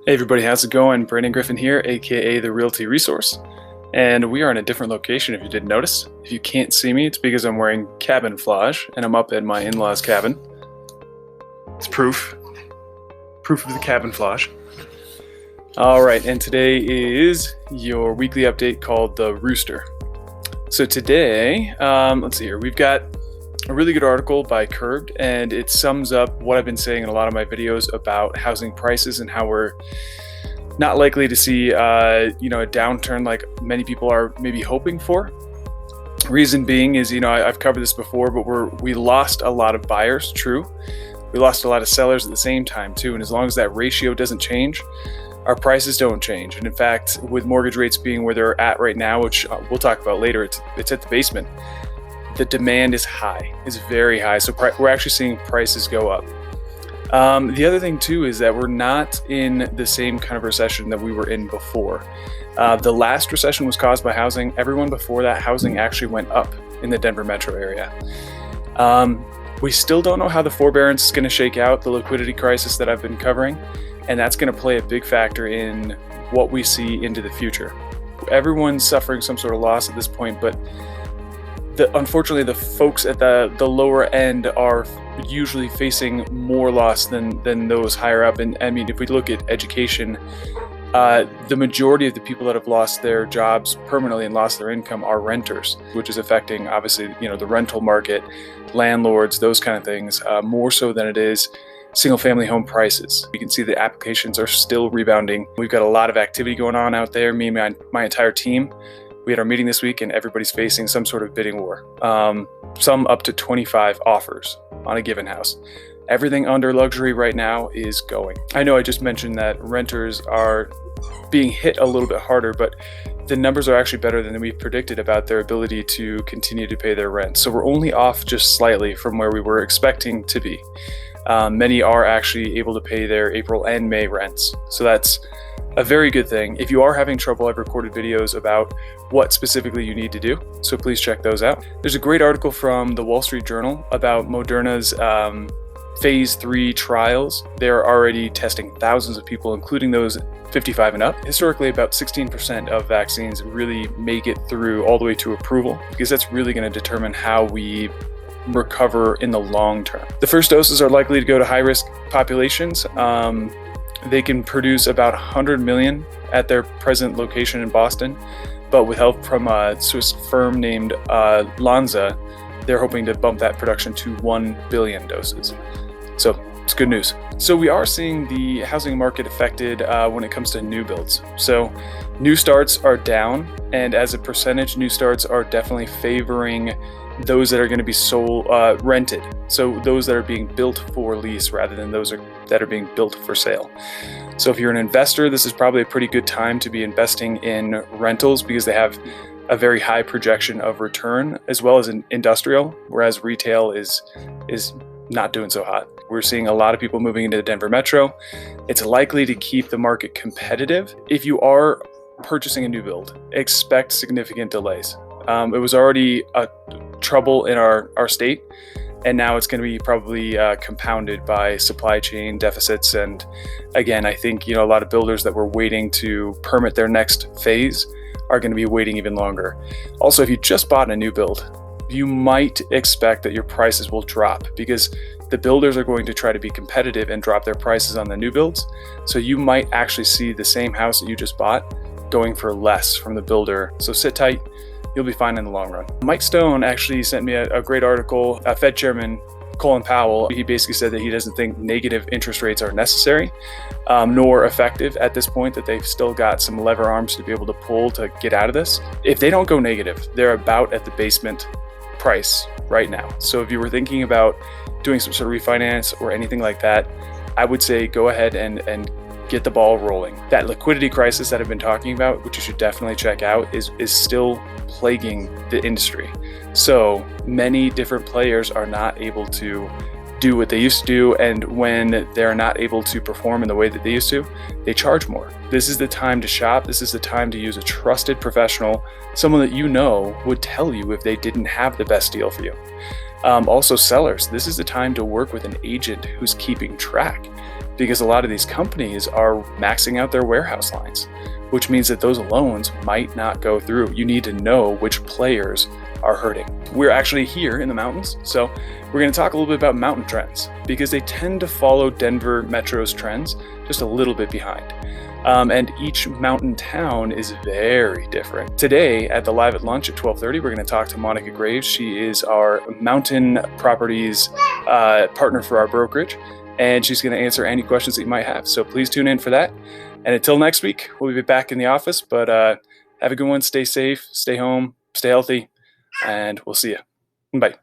Hey everybody, how's it going? Brandon Griffin here, aka the Realty Resource, and we are in a different location if you didn't notice. If you can't see me, it's because I'm wearing camouflage and I'm up in my in-laws' cabin. It's proof of the camouflage. Alright, and today is your weekly update called the Rooster. So today, let's see here, we've got a really good article by Curbed, and it sums up what I've been saying in a lot of my videos about housing prices and how we're not likely to see a downturn like many people are maybe hoping for. Reason being is, I've covered this before, but we lost a lot of buyers, true. We lost a lot of sellers at the same time too, and as long as that ratio doesn't change, our prices don't change. And in fact, with mortgage rates being where they're at right now, which we'll talk about later, it's at the basement. The demand is high, is very high. So we're actually seeing prices go up. The other thing too is that we're not in the same kind of recession that we were in before. The last recession was caused by housing. Everyone before that, housing actually went up in the Denver metro area. We still don't know how the forbearance is going to shake out, the liquidity crisis that I've been covering, and that's going to play a big factor in what we see into the future. Everyone's suffering some sort of loss at this point, but unfortunately, the folks at the lower end are usually facing more loss than those higher up. And I mean, if we look at education, the majority of the people that have lost their jobs permanently and lost their income are renters, which is affecting, obviously, the rental market, landlords, those kind of things, more so than it is single-family home prices. You can see the applications are still rebounding. We've got a lot of activity going on out there. Me and my entire team. We had our meeting this week and everybody's facing some sort of bidding war. Some up to 25 offers on a given house. Everything under luxury right now is going. I know I just mentioned that renters are being hit a little bit harder, but the numbers are actually better than we've predicted about their ability to continue to pay their rent. So we're only off just slightly from where we were expecting to be. Many are actually able to pay their April and May rents. So that's a very good thing. If you are having trouble, I've recorded videos about what specifically you need to do, so please check those out. There's a great article from the Wall Street Journal about Moderna's phase 3 trials. They're already testing thousands of people, including those 55 and up. Historically, about 16% of vaccines really make it through all the way to approval, because that's really going to determine how we recover in the long term. The first doses are likely to go to high-risk populations. They can produce about 100 million at their present location in Boston, but with help from a Swiss firm named Lonza, they're hoping to bump that production to 1 billion doses. So it's good news. So we are seeing the housing market affected when it comes to new builds. So new starts are down, and as a percentage, new starts are definitely favoring those that are going to be rented. So those that are being built for lease rather than those that are being built for sale. So if you're an investor, this is probably a pretty good time to be investing in rentals because they have a very high projection of return, as well as in industrial, whereas retail is not doing so hot. We're seeing a lot of people moving into the Denver metro. It's likely to keep the market competitive. If you are purchasing a new build, expect significant delays. It was already a trouble in our state, and now it's going to be probably compounded by supply chain deficits. And again, I think a lot of builders that were waiting to permit their next phase are going to be waiting even longer. Also, if you just bought a new build, you might expect that your prices will drop because the builders are going to try to be competitive and drop their prices on the new builds. So you might actually see the same house that you just bought going for less from the builder. So sit tight. You'll be fine in the long run. Mike Stone actually sent me a great article. Fed Chairman Colin Powell, he basically said that he doesn't think negative interest rates are necessary nor effective at this point, that they've still got some lever arms to be able to pull to get out of this. If they don't go negative, they're about at the basement price right now. So if you were thinking about doing some sort of refinance or anything like that, I would say go ahead and get the ball rolling. That liquidity crisis that I've been talking about, which you should definitely check out, is still plaguing the industry. So many different players are not able to do what they used to do, and when they're not able to perform in the way that they used to, they charge more. This is the time to shop. This is the time to use a trusted professional, someone that would tell you if they didn't have the best deal for you. Also sellers, this is the time to work with an agent who's keeping track. because a lot of these companies are maxing out their warehouse lines, which means that those loans might not go through. You need to know which players are hurting. We're actually here in the mountains, so we're going to talk a little bit about mountain trends because they tend to follow Denver Metro's trends just a little bit behind. And each mountain town is very different. Today at the Live at Lunch at 12:30, we're going to talk to Monica Graves. She is our mountain properties partner for our brokerage, and she's going to answer any questions that you might have. So please tune in for that. And until next week, we'll be back in the office, but have a good one. Stay safe, stay home, stay healthy, and we'll see you. Bye.